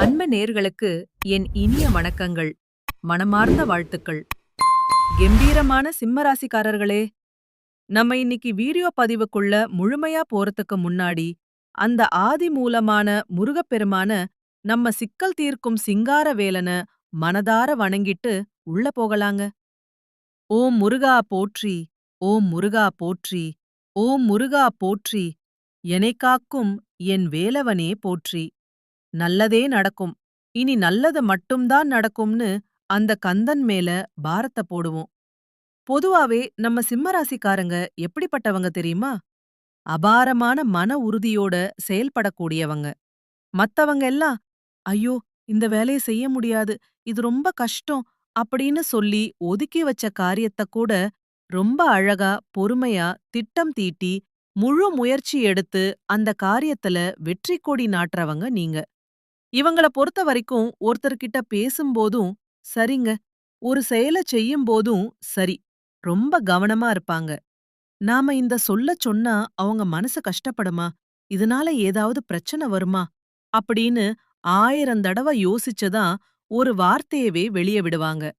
அன்பு நேர்களுக்கு என் இனிய வணக்கங்கள், மனமார்ந்த வாழ்த்துக்கள். கெம்பீரமான சிம்மராசிக்காரர்களே, நம்ம இன்னைக்கு வீடியோ பதிவுக்குள்ள முழுமையா போறதுக்கு முன்னாடி, அந்த ஆதி மூலமான முருகப்பெருமான நம்ம சிக்கல் தீர்க்கும் சிங்கார வேலன மனதார வணங்கிட்டு உள்ள போகலாங்க. ஓம் முருகா போற்றி, ஓம் முருகா போற்றி, ஓம் முருகா போற்றி, எனைக் காக்கும் என் வேலவனே போற்றி. நல்லதே நடக்கும். இனி நல்லது மட்டும்தான் நடக்கும்னு அந்த கந்தன் மேல பாரத்த போடுவோம். பொதுவாவே நம்ம சிம்மராசிக்காரங்க எப்படிப்பட்டவங்க தெரியுமா? அபாரமான மன உறுதியோட செயல்படக்கூடியவங்க. மத்தவங்க எல்லாம், ஐயோ, இந்த வேலைய செய்ய முடியாது, இது ரொம்ப கஷ்டம் அப்படின்னு சொல்லி ஒதுக்கி வச்ச காரியத்த கூட ரொம்ப அழகா, பொறுமையா திட்டம் தீட்டி, முழு முயற்சி எடுத்து அந்த காரியத்துல வெற்றி கொடி நாட்டுறவங்க நீங்க. இவங்கள பொறுத்த வரைக்கும் ஒருத்தர்கிட்ட பேசும்போதும் சரிங்க, ஒரு செயல செய்யும்போதும் சரி, ரொம்ப கவனமா இருப்பாங்க. நாம இந்த சொல்லச் சொன்னா அவங்க மனசு கஷ்டப்படுமா? இதனால ஏதாவது பிரச்சனை வருமா? அப்படின்னு 1000 தடவ யோசிச்சுதான் ஒரு வார்த்தையவே வெளிய விடுவாங்க.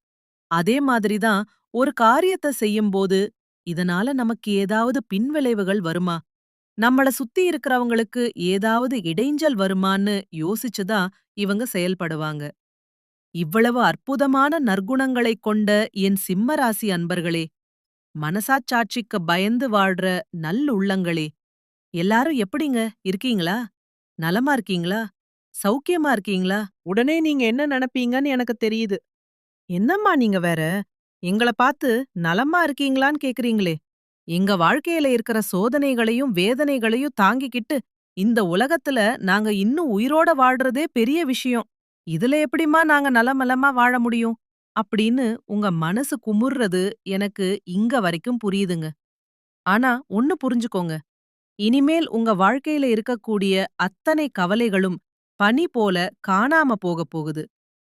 அதே மாதிரி தான் ஒரு காரியத்த செய்யும்போது, இதனால நமக்கு ஏதாவது பின்விளைவுகள் வருமா? நம்மள சுத்தி இருக்கிறவங்களுக்கு ஏதாவது இடைஞ்சல் வருமான்னு யோசிச்சுதான் இவங்க செயல்படுவாங்க. இவ்வளவு அற்புதமான நற்குணங்களைக் கொண்ட என் சிம்மராசி அன்பர்களே, மனசாட்சாட்சிக்கு பயந்து வாழ்ற நல்லுள்ளங்களே, எல்லாரும் எப்படிங்க இருக்கீங்களா? நலமா இருக்கீங்களா? சௌக்கியமா இருக்கீங்களா? உடனே நீங்க என்ன நெனப்பீங்கன்னு எனக்கு தெரியுது. என்னம்மா நீங்க வேற? எங்கள பார்த்து நலமா இருக்கீங்களான்னு கேக்குறீங்களே? எங்க வாழ்க்கையில இருக்கிற சோதனைகளையும் வேதனைகளையும் தாங்கிக்கிட்டு இந்த உலகத்துல நாங்க இன்னும் உயிரோட வாழ்றதே பெரிய விஷயம். இதுல எப்படிம்மா நாங்க நலமலமா வாழ முடியும்? அப்படின்னு உங்க மனசு குமுறுறது எனக்கு இங்க வரைக்கும் புரியுதுங்க. ஆனா ஒண்ணு புரிஞ்சுக்கோங்க. இனிமேல் உங்க வாழ்க்கையில இருக்கக்கூடிய அத்தனை கவலைகளும் பனி போல காணாம போகப் போகுது.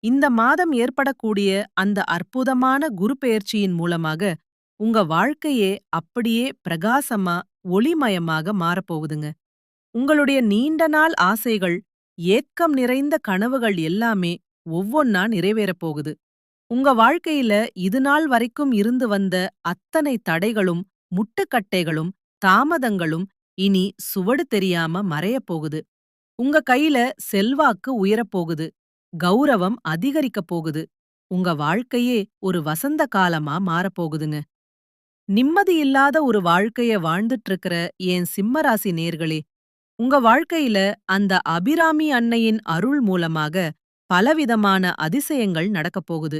இந்த மாதம் ஏற்படக்கூடிய அந்த அற்புதமான குரு பெயர்ச்சியின் மூலமாக உங்க வாழ்க்கையே அப்படியே பிரகாசமா, ஒளிமயமாக மாறப்போகுதுங்க. உங்களுடைய நீண்ட நாள் ஆசைகள், ஏக்கம் நிறைந்த கனவுகள் எல்லாமே ஒவ்வொன்னா நிறைவேறப் போகுது. உங்க வாழ்க்கையில இதுநாள் வரைக்கும் இருந்து வந்த அத்தனை தடைகளும், முட்டுக்கட்டைகளும், தாமதங்களும் இனி சுவடு தெரியாம மறையப் போகுது. உங்க கையில செல்வாக்கு உயரப் போகுது. கௌரவம் அதிகரிக்கப் போகுது. உங்க வாழ்க்கையே ஒரு வசந்த காலமா மாறப்போகுதுங்க. நிம்மதி இல்லாத ஒரு வாழ்க்கைய வாழ்ந்துட்டு இருக்கிற என் சிம்மராசி நேர்களே, உங்க வாழ்க்கையில அந்த அபிராமி அன்னையின் அருள் மூலமாக பலவிதமான அதிசயங்கள் நடக்கப் போகுது.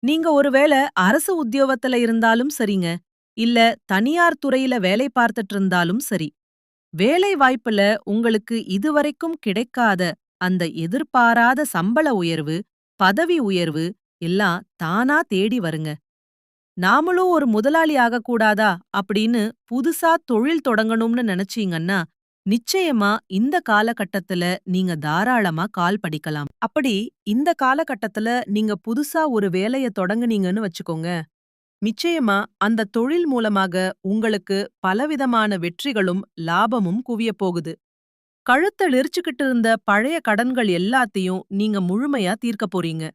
நீங்க ஒருவேளை அரசு உத்தியோகத்துல இருந்தாலும் சரிங்க, இல்ல தனியார் துறையில வேலை பார்த்துட்டு இருந்தாலும் சரி, வேலை வாய்ப்புல உங்களுக்கு இதுவரைக்கும் கிடைக்காத அந்த எதிர்பாராத சம்பள உயர்வு, பதவி உயர்வு எல்லாம் தானா தேடி வருங்க. நாமளும் ஒரு முதலாளி ஆகக்கூடாதா அப்படின்னு புதுசா தொழில் தொடங்கணும்னு நினைச்சீங்கன்னா, நிச்சயமா இந்த காலகட்டத்துல நீங்க தாராளமா கால் படிக்கலாம். அப்படி இந்த காலகட்டத்துல நீங்க புதுசா ஒரு வேலைய தொடங்குனீங்கன்னு வச்சுக்கோங்க. நிச்சயமா அந்த தொழில் மூலமாக உங்களுக்கு பலவிதமான வெற்றிகளும், லாபமும் குவியப் போகுது. கழுத்த நெரிச்சுக்கிட்டு இருந்த பழைய கடன்கள் எல்லாத்தையும் நீங்க முழுமையா தீர்க்கப் போறீங்க.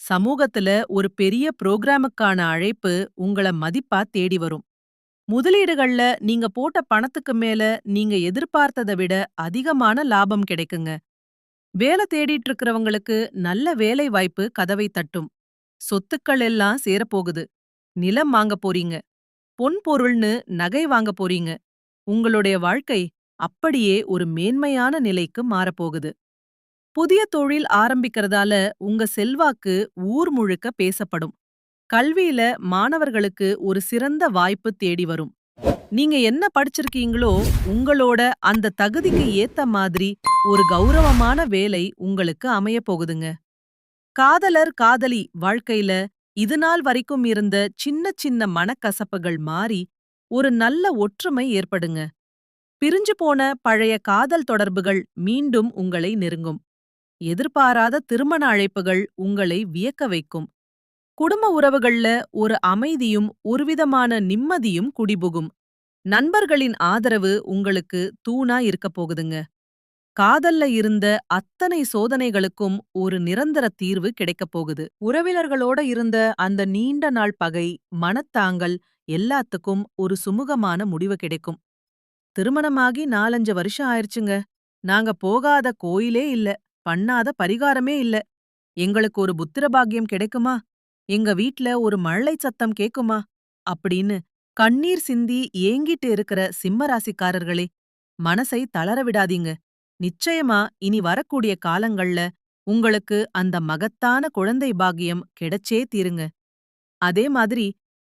சமூகத்துல ஒரு பெரிய புரோகிராமுக்கான அழைப்பு உங்கள மதிப்பா தேடி வரும். முதலீடுகள்ல நீங்க போட்ட பணத்துக்கு மேல நீங்க எதிர்பார்த்தத விட அதிகமான லாபம் கிடைக்குங்க. வேலை தேடிட்டு இருக்கிறவங்களுக்கு நல்ல வேலை வாய்ப்பு கதவை தட்டும். சொத்துக்கள் எல்லாம் சேரப்போகுது. நிலம் வாங்க போறீங்க. பொன் பொருள்னு நகை வாங்க போறீங்க. உங்களுடைய வாழ்க்கை அப்படியே ஒரு மேன்மையான நிலைக்கு மாறப்போகுது. புதிய தொழில் ஆரம்பிக்கிறதால உங்க செல்வாக்கு ஊர் முழுக்க பேசப்படும். கல்வியில மாணவர்களுக்கு ஒரு சிறந்த வாய்ப்பு தேடி வரும். நீங்க என்ன படிச்சிருக்கீங்களோ உங்களோட அந்த தகுதிக்கு ஏத்த மாதிரி ஒரு கௌரவமான வேலை உங்களுக்கு அமையப் போகுதுங்க. காதலர் காதலி வாழ்க்கையில இதுநாள் வரைக்கும் இருந்த சின்ன சின்ன மனக்கசப்புகள் மாறி ஒரு நல்ல ஒற்றுமை ஏற்படுங்க. பிரிஞ்சு போன பழைய காதல் தொடர்புகள் மீண்டும் உங்களை நெருங்கும். எதிர்பாராத திருமண அழைப்புகள் உங்களை வியக்க வைக்கும். குடும்ப உறவுகள்ல ஒரு அமைதியும் ஒருவிதமான நிம்மதியும் குடிபுகும். நண்பர்களின் ஆதரவு உங்களுக்கு தூணா இருக்கப் போகுதுங்க. காதல்ல இருந்த அத்தனை சோதனைகளுக்கும் ஒரு நிரந்தர தீர்வு கிடைக்கப் போகுது. உறவினர்களோட இருந்த அந்த நீண்ட நாள் பகை, மனத்தாங்கல் எல்லாத்துக்கும் ஒரு சுமூகமான முடிவு கிடைக்கும். திருமணமாகி 4-5 வருஷம் ஆயிருச்சுங்க. நாங்க போகாத கோயிலே இல்ல, பண்ணாத பரிகாரமே இல்ல. எங்களுக்கு ஒரு புத்திர பாக்கியம் கிடைக்குமா? எங்க வீட்ல ஒரு மழலை சத்தம் கேக்குமா? அப்படின்னு கண்ணீர் சிந்தி ஏங்கிட்டு இருக்கிற சிம்ம ராசிக்காரர்களே, மனசை தளர விடாதீங்க. நிச்சயமா இனி வரக்கூடிய காலங்கள்ல உங்களுக்கு அந்த மகத்தான குழந்தை பாக்கியம் கிடைச்சே தீருங்க. அதே மாதிரி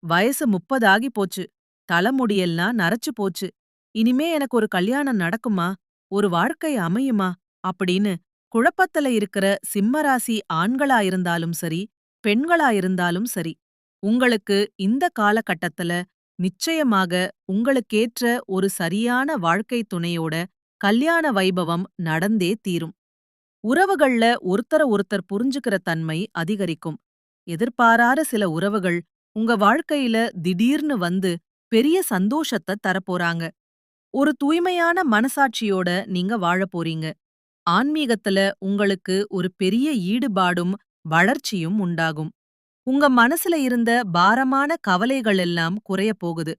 வயசு 30 ஆகி போச்சு. தலைமுடியெல்லாம் நரைச்சு போச்சு. இனிமே எனக்கு ஒரு கல்யாணம் நடக்குமா? ஒரு வாழ்க்கை அமையுமா? அப்படின்னு குழப்பத்துல இருக்கிற சிம்மராசி ஆண்களா இருந்தாலும் சரி, பெண்களா இருந்தாலும் சரி, உங்களுக்கு இந்த காலகட்டத்துல நிச்சயமாக உங்களுக்கேற்ற ஒரு சரியான வாழ்க்கை துணையோட கல்யாண வைபவம் நடந்தே தீரும். உறவுகள்ல ஒருத்தர ஒருத்தர் புரிஞ்சுக்கிற தன்மை அதிகரிக்கும். எதிர்பாராத சில உறவுகள் உங்க வாழ்க்கையில திடீர்னு வந்து பெரிய சந்தோஷத்த தரப்போறாங்க. ஒரு தூய்மையான மனசாட்சியோட நீங்க வாழப் போறீங்க. ஆன்மீகத்துல உங்களுக்கு ஒரு பெரிய ஈடுபாடும் வளர்ச்சியும் உண்டாகும். உங்க மனசுல இருந்த பாரமான கவலைகள் எல்லாம் குறையப் போகுது.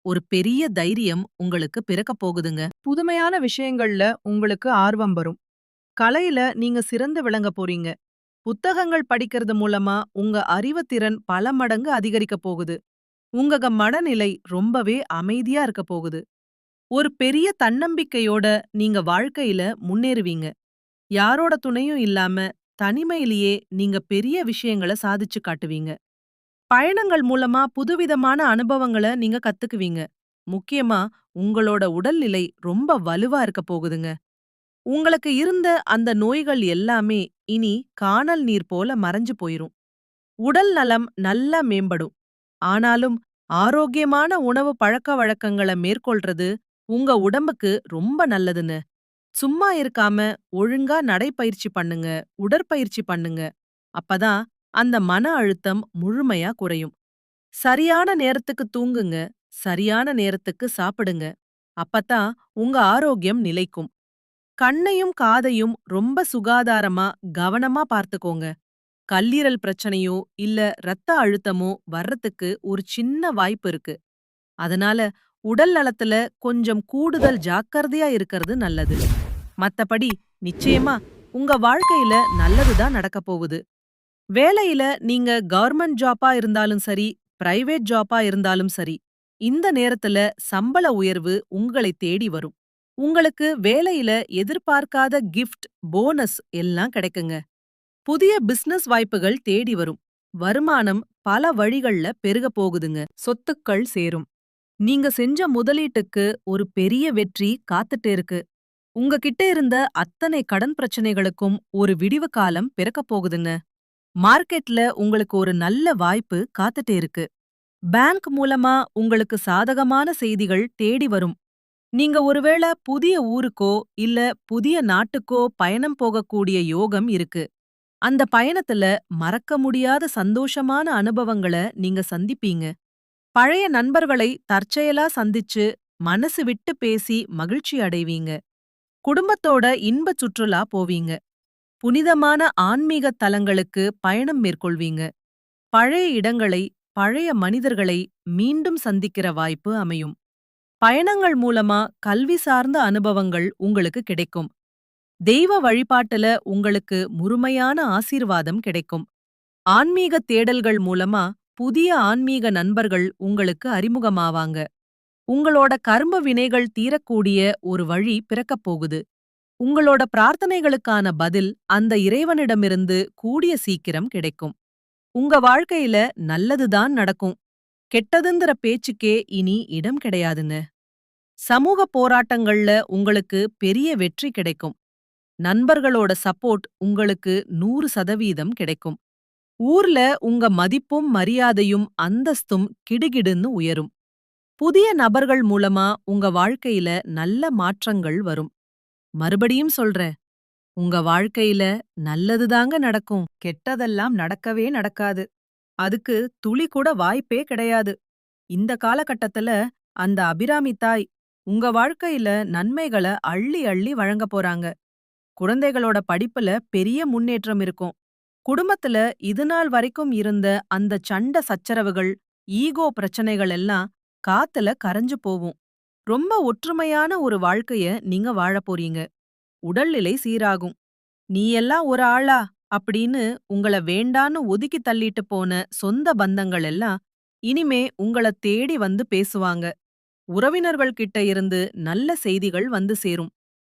ஒரு பெரிய தைரியம் உங்களுக்கு பிறக்கப் போகுதுங்க. புதுமையான விஷயங்கள்ல உங்களுக்கு ஆர்வம் வரும். கலையில நீங்க சிறந்து விளங்கப் போறீங்க. புத்தகங்கள் படிக்கிறது மூலமா உங்க அறிவுத்திறன் பல மடங்கு அதிகரிக்கப் போகுது. உங்க மனநிலை ரொம்பவே அமைதியா இருக்க போகுது. ஒரு பெரிய தன்னம்பிக்கையோட நீங்க வாழ்க்கையில முன்னேறுவீங்க. யாரோட துணையும் இல்லாம தனிமையிலேயே நீங்க பெரிய விஷயங்கள சாதிச்சு காட்டுவீங்க. பயணங்கள் மூலமா புதுவிதமான அனுபவங்கள நீங்க கத்துக்குவீங்க. முக்கியமா உங்களோட உடல்நிலை ரொம்ப வலுவா இருக்க போகுதுங்க. உங்களுக்கு இருந்த அந்த நோய்கள் எல்லாமே இனி கானல் நீர் போல மறைஞ்சு போயிரும். உடல் நலம் நல்லா மேம்படும். ஆனாலும் ஆரோக்கியமான உணவு பழக்கவழக்கங்கள மேற்கொள்றது உங்க உடம்புக்கு ரொம்ப நல்லதுன்னு. சும்மா இருக்காம ஒழுங்கா நடைப்பயிற்சி பண்ணுங்க, உடற்பயிற்சி பண்ணுங்க. அப்பதான் அந்த மன அழுத்தம் முழுமையா குறையும். சரியான நேரத்துக்கு தூங்குங்க, சரியான நேரத்துக்கு சாப்பிடுங்க. அப்பதான் உங்க ஆரோக்கியம் நிலைக்கும். கண்ணையும் காதையும் ரொம்ப சுகாதாரமா, கவனமா பார்த்துக்கோங்க. கல்லீரல் பிரச்சனையோ இல்ல ரத்த அழுத்தமோ வர்றதுக்கு ஒரு சின்ன வாய்ப்பு இருக்கு. அதனால உடல் நலத்துல கொஞ்சம் கூடுதல் ஜாக்கிரதையா இருக்கிறது நல்லது. மத்தபடி நிச்சயமா உங்க வாழ்க்கையில நல்லதுதான் நடக்கப் போகுது. வேலையில நீங்க கவர்மெண்ட் ஜாப்பா இருந்தாலும் சரி, பிரைவேட் ஜாப்பா இருந்தாலும் சரி, இந்த நேரத்துல சம்பள உயர்வு உங்களை தேடி வரும். உங்களுக்கு வேலையில எதிர்பார்க்காத கிஃப்ட், போனஸ் எல்லாம் கிடைக்குங்க. புதிய பிசினஸ் வாய்ப்புகள் தேடி வரும். வருமானம் பல வழிகள்ல பெருகப் போகுதுங்க. சொத்துக்கள் சேரும். நீங்க செஞ்ச முதலீட்டுக்கு ஒரு பெரிய வெற்றி காத்துட்டு இருக்கு. உங்ககிட்ட இருந்த அத்தனை கடன் பிரச்சனைகளுக்கும் ஒரு விடிவு காலம் பிறக்கப் போகுதுங்க. மார்க்கெட்ல உங்களுக்கு ஒரு நல்ல வாய்ப்பு காத்துட்டு இருக்கு. பேங்க் மூலமா உங்களுக்கு சாதகமான செய்திகள் தேடி வரும். நீங்க ஒருவேளை புதிய ஊருக்கோ இல்ல புதிய நாட்டுக்கோ பயணம் போகக்கூடிய யோகம் இருக்கு. அந்த பயணத்துல மறக்க முடியாத சந்தோஷமான அனுபவங்கள நீங்க சந்திப்பீங்க. பழைய நண்பர்களை தற்செயலா சந்திச்சு மனசு விட்டு பேசி மகிழ்ச்சி அடைவீங்க. குடும்பத்தோட இன்ப சுற்றுலா போவீங்க. புனிதமான ஆன்மீக தலங்களுக்கு பயணம் மேற்கொள்வீங்க. பழைய இடங்களை, பழைய மனிதர்களை மீண்டும் சந்திக்கிற வாய்ப்பு அமையும். பயணங்கள் மூலமா கல்வி சார்ந்த அனுபவங்கள் உங்களுக்கு கிடைக்கும். தெய்வ வழிபாட்டுல உங்களுக்கு முழுமையான ஆசீர்வாதம் கிடைக்கும். ஆன்மீக தேடல்கள் மூலமா புதிய ஆன்மீக நண்பர்கள் உங்களுக்கு அறிமுகமாவாங்க. உங்களோட கர்ம வினைகள் தீரக்கூடிய ஒரு வழி பிறக்கப் போகுது. உங்களோட பிரார்த்தனைகளுக்கான பதில் அந்த இறைவனிடமிருந்து கூடிய சீக்கிரம் கிடைக்கும். உங்க வாழ்க்கையில நல்லதுதான் நடக்கும். கெட்டதுங்கிற பேச்சுக்கே இனி இடம் கிடையாதுங்க. சமூக போராட்டங்கள்ல உங்களுக்கு பெரிய வெற்றி கிடைக்கும். நண்பர்களோட சப்போர்ட் உங்களுக்கு 100% கிடைக்கும். ஊர்ல உங்க மதிப்பும் மரியாதையும் அந்தஸ்தும் கிடுகிடுன்னு உயரும். புதிய நபர்கள் மூலமா உங்க வாழ்க்கையில நல்ல மாற்றங்கள் வரும். மறுபடியும் சொல்றேன், உங்க வாழ்க்கையில நல்லதுதாங்க நடக்கும். கெட்டதெல்லாம் நடக்கவே நடக்காது. அதுக்கு துளி கூட வாய்ப்பே கிடையாது. இந்த காலகட்டத்துல அந்த அபிராமி தாய் உங்க வாழ்க்கையில நன்மைகள அள்ளி அள்ளி வழங்கப் போறாங்க. குழந்தைகளோட படிப்புல பெரிய முன்னேற்றம் இருக்கும். குடும்பத்துல இதுநாள் வரைக்கும் இருந்த அந்த சண்டை சச்சரவுகள், ஈகோ பிரச்சனைகள் எல்லாம் காத்துல கரைஞ்சு போவும். ரொம்ப ஒற்றுமையான ஒரு வாழ்க்கைய நீங்க வாழப் போறீங்க. உடல்நிலை சீராகும். "நீ எல்லாம் ஒரு ஆளா?" அப்படின்னு உங்கள வேண்டான்னு ஒதுக்கி தள்ளிட்டு போன சொந்த பந்தங்கள் எல்லாம் இனிமே உங்கள தேடி வந்து பேசுவாங்க. உறவினர்கள் கிட்ட இருந்து நல்ல செய்திகள் வந்து சேரும்.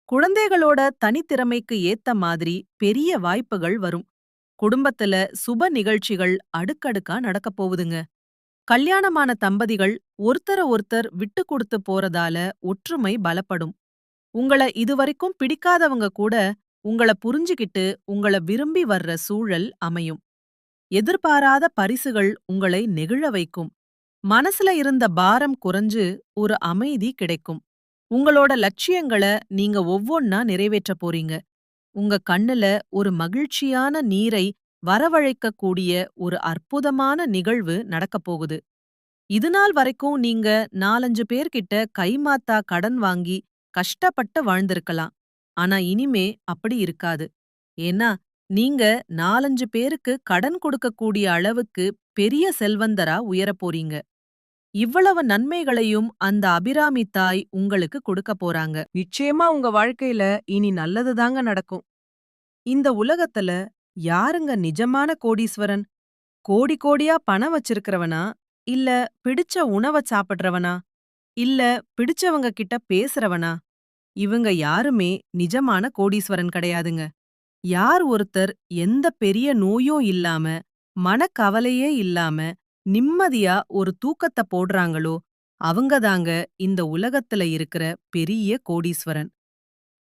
குழந்தைகளோட தனித்திறமைக்கு ஏத்த மாதிரி பெரிய வாய்ப்புகள் வரும். குடும்பத்துல சுப நிகழ்ச்சிகள் அடுக்கடுக்கா நடக்கப் போகுதுங்க. கல்யாணமான தம்பதிகள் ஒருத்தர ஒருத்தர் விட்டு கொடுத்து போறதால ஒற்றுமை பலப்படும். உங்கள இதுவரைக்கும் பிடிக்காதவங்க கூட உங்கள புரிஞ்சுகிட்டு உங்கள விரும்பி வர்ற சூழல் அமையும். எதிர்பாராத பரிசுகள் உங்களை நெகிழ வைக்கும். மனசுல இருந்த பாரம் குறைஞ்சு ஒரு அமைதி கிடைக்கும். உங்களோட லட்சியங்கள நீங்க ஒவ்வொன்னா நிறைவேற்றப் போறீங்க. உங்க கண்ணுல ஒரு மகிழ்ச்சியான நீரை வரவழைக்கக்கூடிய ஒரு அற்புதமான நிகழ்வு நடக்கப் போகுது. இதுநாள் வரைக்கும் நீங்க 4-5 பேர்கிட்ட கைமாத்தா கடன் வாங்கி கஷ்டப்பட்டு வாழ்ந்திருக்கலாம். ஆனா இனிமே அப்படி இருக்காது. ஏன்னா நீங்க 4-5 பேருக்கு கடன் கொடுக்கக்கூடிய அளவுக்கு பெரிய செல்வந்தரா உயரப் போறீங்க. இவ்வளவு நன்மைகளையும் அந்த அபிராமி தாய் உங்களுக்கு கொடுக்கப் போறாங்க. நிச்சயமா உங்க வாழ்க்கையில இனி நல்லதுதாங்க நடக்கும். இந்த உலகத்துல யாருங்க நிஜமான கோடீஸ்வரன்? கோடி கோடியா பணம் வச்சிருக்கிறவனா? இல்ல பிடிச்ச உணவ சாப்பிடுறவனா? இல்ல பிடிச்சவங்க கிட்ட பேசுறவனா? இவங்க யாருமே நிஜமான கோடீஸ்வரன் கிடையாதுங்க. யார் ஒருத்தர் எந்த பெரிய நோயும் இல்லாம, மனக்கவலையே இல்லாம, நிம்மதியா ஒரு தூக்கத்த போடுறாங்களோ, அவங்கதாங்க இந்த உலகத்துல இருக்கிற பெரிய கோடீஸ்வரன்.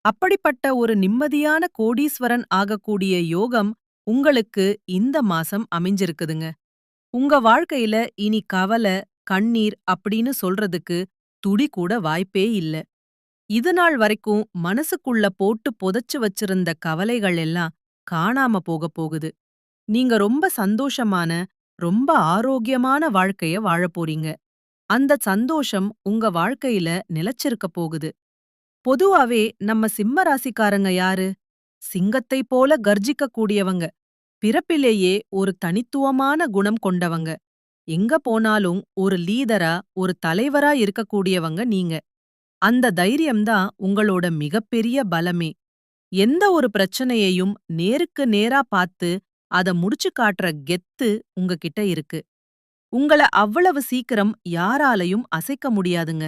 அப்படிப்பட்ட ஒரு நிம்மதியான கோடீஸ்வரன் ஆகக்கூடிய யோகம் உங்களுக்கு இந்த மாசம் அமைஞ்சிருக்குதுங்க. உங்க வாழ்க்கையில இனி கவல, கண்ணீர் அப்படின்னு சொல்றதுக்கு துளி கூட வாய்ப்பே இல்ல. இதுநாள் வரைக்கும் மனசுக்குள்ள போட்டு புதைச்சு வச்சிருந்த கவலைகள் எல்லாம் காணாம போகப் போகுது. நீங்க ரொம்ப சந்தோஷமான, ரொம்ப ஆரோக்கியமான வாழ்க்கைய வாழப் போறீங்க. அந்த சந்தோஷம் உங்க வாழ்க்கையில நிலைச்சிருக்கப் போகுது. பொதுவாவே நம்ம சிம்ம ராசிக்காரங்க யாரு? சிங்கத்தை போல கர்ஜிக்க கூடியவங்க. பிறப்பிலேயே ஒரு தனித்துவமான குணம் கொண்டவங்க. எங்க போனாலும் ஒரு லீடரா, ஒரு தலைவரா இருக்கக்கூடியவங்க நீங்க. அந்த தைரியம்தான் உங்களோட மிகப்பெரிய பலமே. எந்த ஒரு பிரச்சனையையும் நேருக்கு நேரா பார்த்து அத முடிச்சு காட்டுற கெத்து உங்ககிட்ட இருக்கு. உங்கள அவ்வளவு சீக்கிரம் யாராலையும் அசைக்க முடியாதுங்க.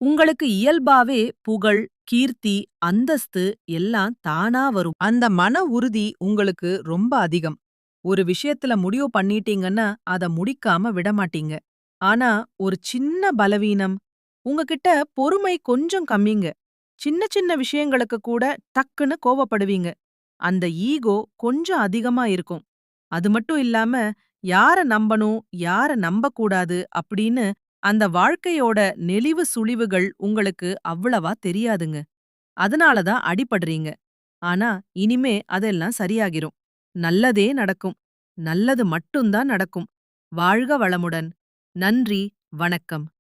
உங்களுக்கு இயல்பாவே புகழ், கீர்த்தி, அந்தஸ்து எல்லாம் தானா வரும். அந்த மன உறுதி உங்களுக்கு ரொம்ப அதிகம். ஒரு விஷயத்துல முடிவு பண்ணிட்டீங்கன்னா அத முடிக்காம விடமாட்டீங்க. ஆனா ஒரு சின்ன பலவீனம், உங்ககிட்ட பொறுமை கொஞ்சம் கம்மிங்க. சின்ன சின்ன விஷயங்களுக்கு கூட டக்குன்னு கோவப்படுவீங்க. அந்த ஈகோ கொஞ்சம் அதிகமா இருக்கும். அது மட்டும் இல்லாம யார நம்பணும், யார நம்பக்கூடாது அப்படின்னு அந்த வாழ்க்கையோட நெளிவு சுளிவுகள் உங்களுக்கு அவ்வளவா தெரியாதுங்க. அதனால தான் அடிபடுறீங்க. ஆனா இனிமே அதெல்லாம் சரியாகிரும். நல்லதே நடக்கும். நல்லது மட்டும்தான் நடக்கும். வாழ்க வளமுடன். நன்றி, வணக்கம்.